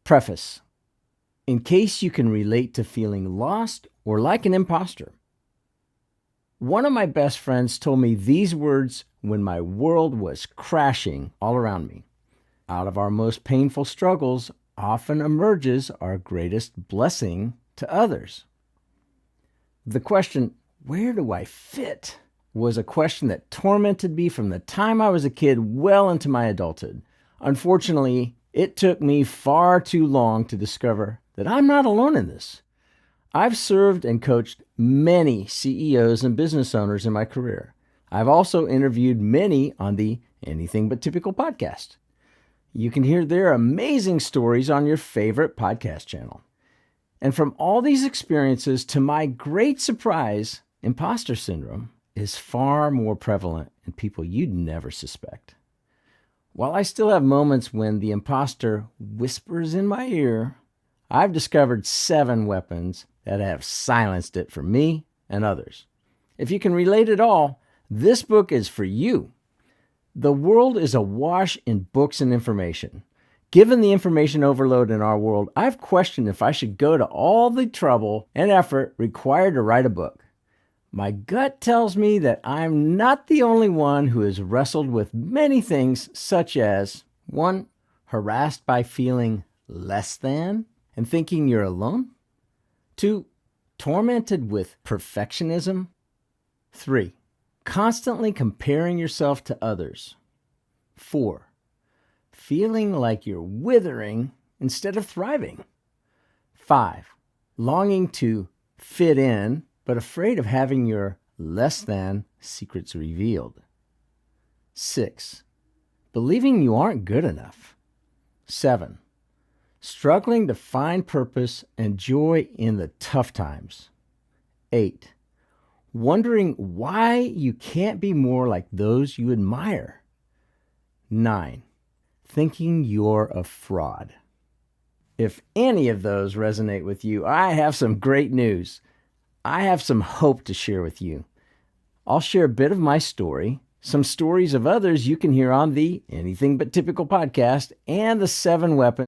Preface. In case you can relate to feeling lost or like an imposter. One of my best friends told me these words when my world was crashing all around me. Out of our most painful struggles often emerges our greatest blessing to others. The question, where do I fit, was a question that tormented me from the time I was a kid well into my adulthood. Unfortunately, it took me far too long to discover that I'm not alone in this. I've served and coached many CEOs and business owners in my career. I've also interviewed many on the Anything But Typical podcast. You can hear their amazing stories on your favorite podcast channel. And from all these experiences, to my great surprise, imposter syndrome is far more prevalent in people you'd never suspect. While I still have moments when the imposter whispers in my ear, I've discovered 7 weapons that have silenced it for me and others. If you can relate at all, this book is for you. The world is awash in books and information. Given the information overload in our world, I've questioned if I should go to all the trouble and effort required to write a book. My gut tells me that I'm not the only one who has wrestled with many things such as 1. Harassed by feeling less than and thinking you're alone. 2. Tormented with perfectionism. 3. Constantly comparing yourself to others. 4. Feeling like you're withering instead of thriving. 5. Longing to fit in, but afraid of having your less than secrets revealed. 6. Believing you aren't good enough. 7. Struggling to find purpose and joy in the tough times. 8. Wondering why you can't be more like those you admire. 9. Thinking you're a fraud. If any of those resonate with you, I have some great news. I have some hope to share with you. I'll share a bit of my story, some stories of others you can hear on the Anything But Typical podcast, and the 7 weapons